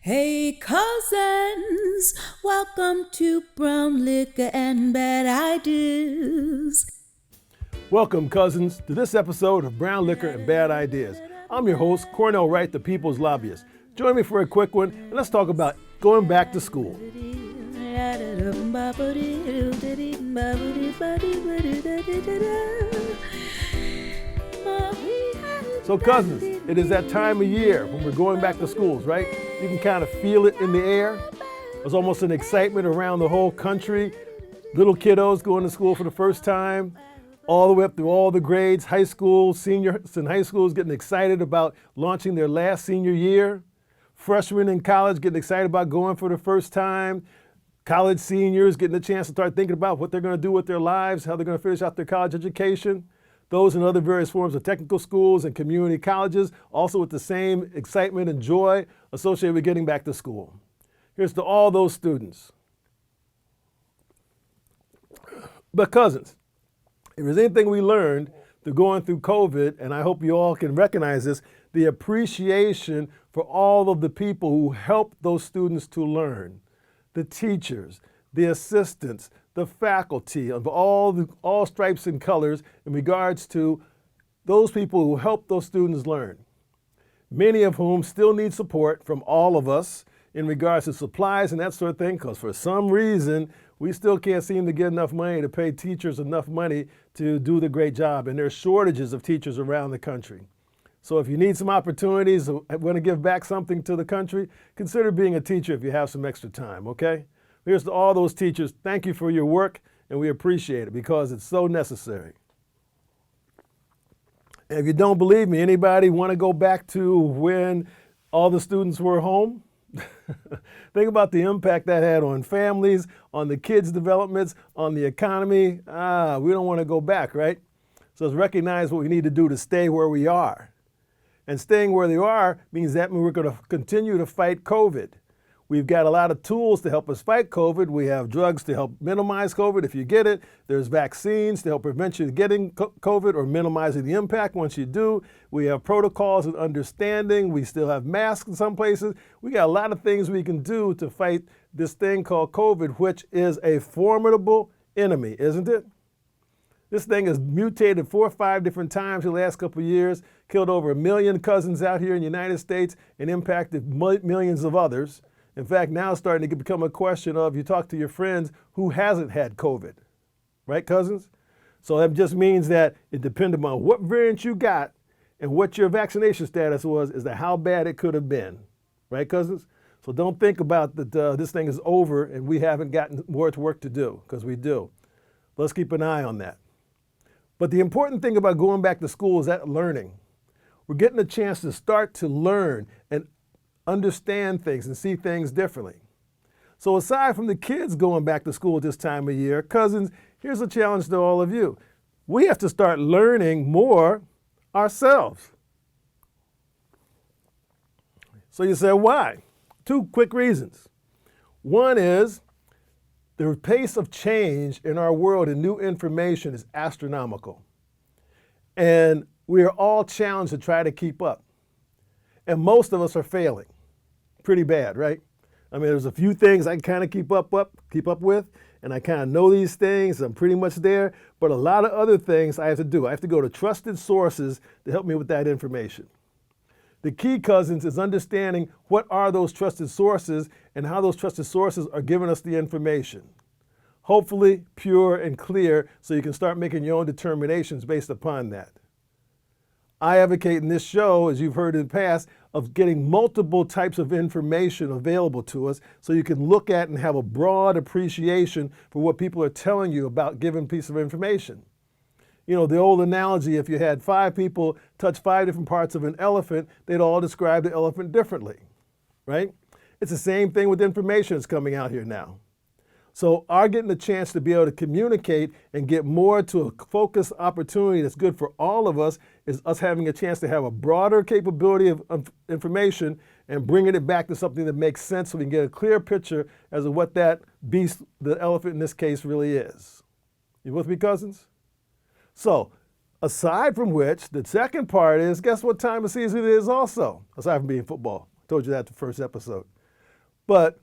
Hey cousins, welcome to Brown Liquor and Bad Ideas. Welcome, cousins, to this episode of Brown Liquor and Bad Ideas. I'm your host, Cornell Wright, the People's Lobbyist. Join me for a quick one, and let's talk about going back to school. So, cousins, it is that time of year when we're going back to schools, right? You can kind of feel it in the air. There's almost an excitement around the whole country. Little kiddos going to school for the first time, all the way up through all the grades, high school, seniors in high schools getting excited about launching their last senior year. Freshmen in college getting excited about going for the first time. College seniors getting a chance to start thinking about what they're going to do with their lives, how they're going to finish out their college education. Those in other various forms of technical schools and community colleges, also with the same excitement and joy associated with getting back to school. Here's to all those students. But cousins, if there's anything we learned through going through COVID, and I hope you all can recognize this, the appreciation for all of the people who helped those students to learn. The teachers, the assistants, the faculty of all stripes and colors in regards to those people who helped those students learn. Many of whom still need support from all of us in regards to supplies and that sort of thing, because for some reason, we still can't seem to get enough money to pay teachers enough money to do the great job, and there's shortages of teachers around the country. So if you need some opportunities, want to give back something to the country, consider being a teacher if you have some extra time, okay? Here's to all those teachers. Thank you for your work, and we appreciate it because it's so necessary. And if you don't believe me, anybody want to go back to when all the students were home? Think about the impact that had on families, on the kids' developments, on the economy. We don't want to go back, right? So let's recognize what we need to do to stay where we are. And staying where they are means that we're going to continue to fight COVID. We've got a lot of tools to help us fight COVID. We have drugs to help minimize COVID if you get it. There's vaccines to help prevent you getting COVID or minimizing the impact once you do. We have protocols and understanding. We still have masks in some places. We got a lot of things we can do to fight this thing called COVID, which is a formidable enemy, isn't it? This thing has mutated 4 or 5 different times in the last couple of years, killed over 1 million cousins out here in the United States, and impacted millions of others. In fact, now it's starting to become a question of you talk to your friends who hasn't had COVID, right, cousins? So that just means that it depended on what variant you got and what your vaccination status was as to how bad it could have been, right, cousins? So don't think about that this thing is over and we haven't gotten more work to do, because we do. Let's keep an eye on that. But the important thing about going back to school is that learning. We're getting a chance to start to learn and understand things and see things differently. So aside from the kids going back to school at this time of year, cousins, here's a challenge to all of you. We have to start learning more ourselves. So you say, why? 2 quick reasons. One is the pace of change in our world and new information is astronomical. And we are all challenged to try to keep up. And most of us are failing pretty bad, right? I mean, there's a few things I can kind of keep up with, and I kind of know these things. I'm pretty much there. But a lot of other things I have to do. I have to go to trusted sources to help me with that information. The key, cousins, is understanding what are those trusted sources and how those trusted sources are giving us the information. Hopefully pure and clear so you can start making your own determinations based upon that. I advocate in this show, as you've heard in the past, of getting multiple types of information available to us so you can look at and have a broad appreciation for what people are telling you about a given piece of information. You know, the old analogy, if you had 5 people touch 5 different parts of an elephant, they'd all describe the elephant differently, right? It's the same thing with information that's coming out here now. So our getting the chance to be able to communicate and get more to a focused opportunity that's good for all of us is us having a chance to have a broader capability of information and bringing it back to something that makes sense so we can get a clear picture as to what that beast, the elephant in this case, really is. You with me, cousins? So aside from which, the second part is, guess what time of season it is also, aside from being football. I told you that the first episode. But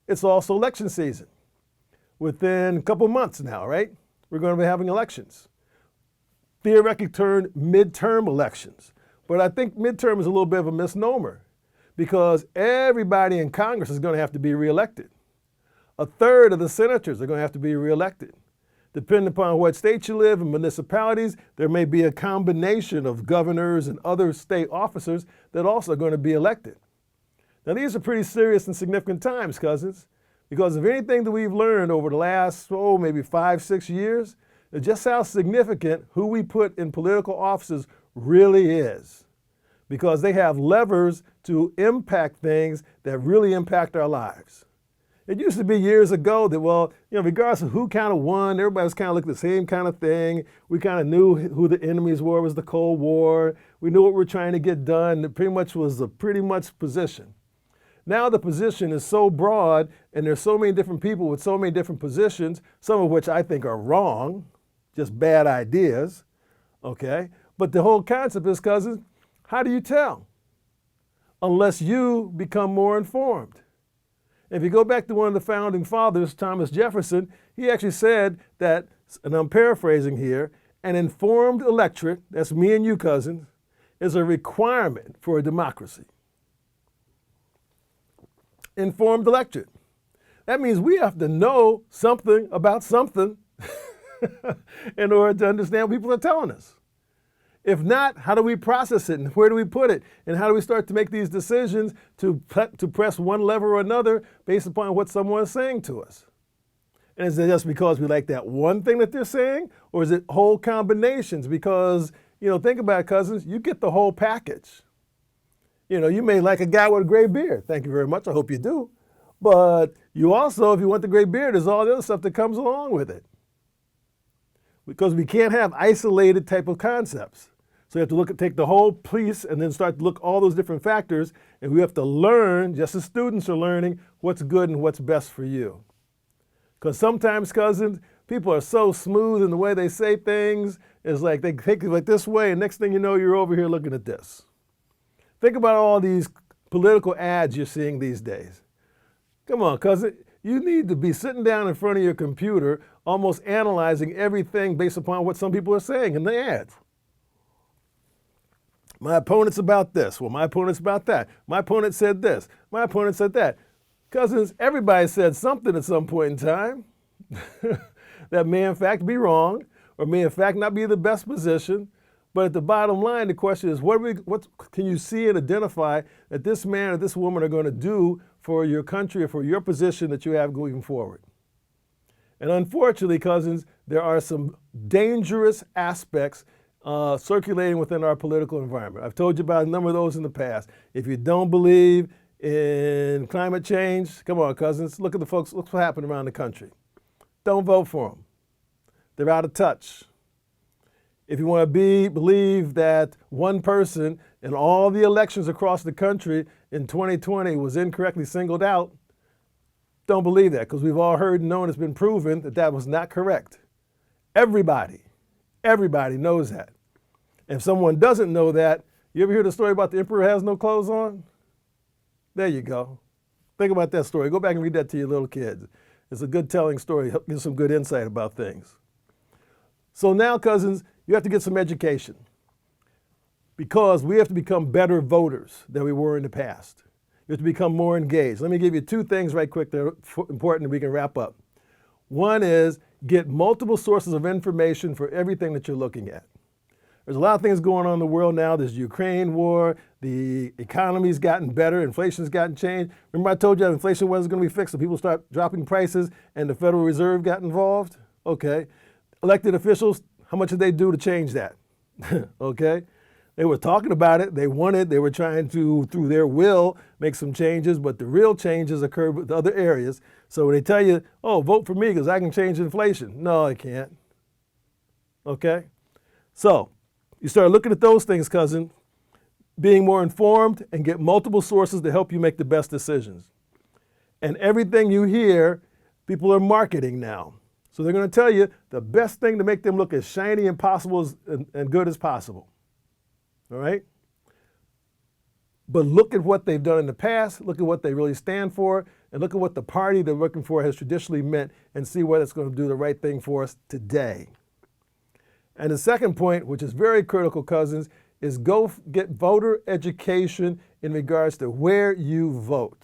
it's also election season. Within a couple months now, right? We're going to be having elections. Theoretically turned midterm elections. But I think midterm is a little bit of a misnomer because everybody in Congress is going to have to be reelected. A third of the senators are going to have to be reelected. Depending upon what state you live in, municipalities, there may be a combination of governors and other state officers that also are going to be elected. Now, these are pretty serious and significant times, cousins, because of anything that we've learned over the last, maybe 5, 6 years, it's just how significant who we put in political offices really is, because they have levers to impact things that really impact our lives. It used to be years ago that, regardless of who kind of won, everybody was kind of looking at the same kind of thing. We kind of knew who the enemies were. It was the Cold War. We knew what we were trying to get done. It pretty much was a position. Now the position is so broad, and there's so many different people with so many different positions, some of which I think are wrong, just bad ideas, okay? But the whole concept is, cousins, how do you tell? Unless you become more informed. If you go back to one of the founding fathers, Thomas Jefferson, he actually said that, and I'm paraphrasing here, an informed electorate, that's me and you, cousins, is a requirement for a democracy. Informed electorate. That means we have to know something about something in order to understand what people are telling us. If not, how do we process it and where do we put it? And how do we start to make these decisions to press one lever or another based upon what someone is saying to us? And is it just because we like that one thing that they're saying? Or is it whole combinations? Because, think about it, cousins, you get the whole package. You may like a guy with a gray beard. Thank you very much. I hope you do. But you also, if you want the gray beard, there's all the other stuff that comes along with it. Because we can't have isolated type of concepts. So you have to take the whole piece and then start to look at all those different factors, and we have to learn, just as students are learning, what's good and what's best for you. Because sometimes, cousins, people are so smooth in the way they say things, it's like they take it like this way, and next thing you know, you're over here looking at this. Think about all these political ads you're seeing these days. Come on, cousin. You need to be sitting down in front of your computer, almost analyzing everything based upon what some people are saying in the ads. My opponent's about this. Well, my opponent's about that. My opponent said this. My opponent said that. Cousins, everybody said something at some point in time that may in fact be wrong or may in fact not be the best position. But at the bottom line, the question is, what can you see and identify that this man or this woman are going to do for your country or for your position that you have going forward? And unfortunately, cousins, there are some dangerous aspects circulating within our political environment. I've told you about a number of those in the past. If you don't believe in climate change, come on, cousins, look at the folks, look what happened around the country. Don't vote for them. They're out of touch. If you want to believe that one person in all the elections across the country in 2020 was incorrectly singled out, don't believe that, because we've all heard and known, it's been proven that that was not correct. Everybody knows that. If someone doesn't know that, you ever hear the story about the emperor has no clothes on? There you go. Think about that story. Go back and read that to your little kids. It's a good telling story. Gives some good insight about things. So now, cousins, you have to get some education because we have to become better voters than we were in the past. You have to become more engaged. Let me give you 2 things right quick that are important that we can wrap up. One is get multiple sources of information for everything that you're looking at. There's a lot of things going on in the world now. There's the Ukraine war, the economy's gotten better, inflation's gotten changed. Remember I told you that inflation wasn't going to be fixed, so people start dropping prices and the Federal Reserve got involved? Okay. Elected officials, how much did they do to change that? Okay. They were talking about it. They were trying to, through their will, make some changes, but the real changes occurred with other areas. So when they tell you, oh, vote for me because I can change inflation. No, I can't. Okay? So you start looking at those things, cousin, being more informed and get multiple sources to help you make the best decisions. And everything you hear, people are marketing now. So they're going to tell you the best thing to make them look as shiny and possible and good as possible. All right? But look at what they've done in the past, look at what they really stand for, and look at what the party they're looking for has traditionally meant, and see whether it's going to do the right thing for us today. And the second point, which is very critical, cousins, is go get voter education in regards to where you vote.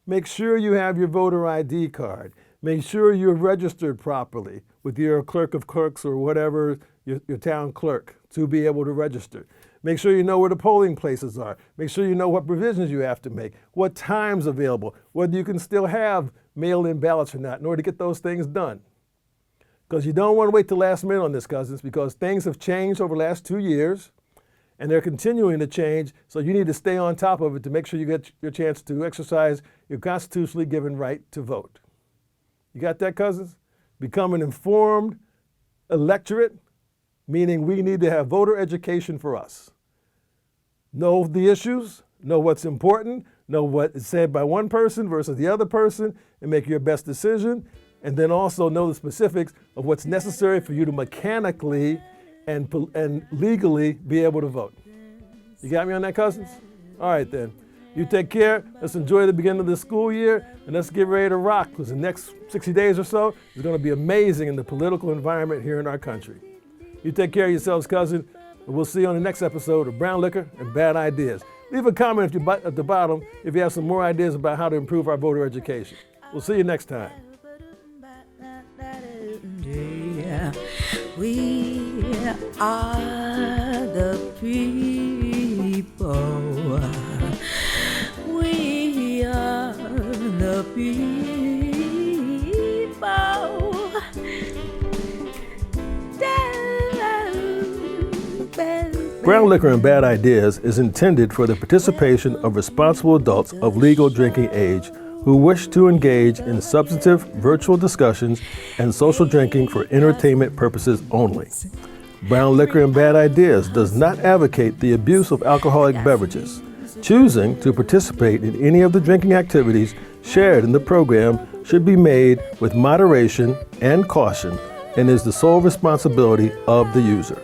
Make sure you have your voter ID card. Make sure you're registered properly with your clerk of clerks or whatever, your town clerk, to be able to register. Make sure you know where the polling places are. Make sure you know what provisions you have to make, what time's available, whether you can still have mail-in ballots or not in order to get those things done. Because you don't want to wait till last minute on this, cousins, because things have changed over the last 2 years, and they're continuing to change, so you need to stay on top of it to make sure you get your chance to exercise your constitutionally given right to vote. You got that, cousins? Become an informed electorate, meaning we need to have voter education for us. Know the issues, know what's important, know what is said by one person versus the other person, and make your best decision. And then also know the specifics of what's necessary for you to mechanically and legally be able to vote. You got me on that, cousins? All right, then. You take care. Let's enjoy the beginning of the school year, and let's get ready to rock, because the next 60 days or so is going to be amazing in the political environment here in our country. You take care of yourselves, cousin, and we'll see you on the next episode of Brown Liquor and Bad Ideas. Leave a comment at the bottom if you have some more ideas about how to improve our voter education. We'll see you next time. Yeah, we are the people. We are the people. Brown Liquor and Bad Ideas is intended for the participation of responsible adults of legal drinking age who wish to engage in substantive virtual discussions and social drinking for entertainment purposes only. Brown Liquor and Bad Ideas does not advocate the abuse of alcoholic beverages. Choosing to participate in any of the drinking activities shared in the program should be made with moderation and caution and is the sole responsibility of the user.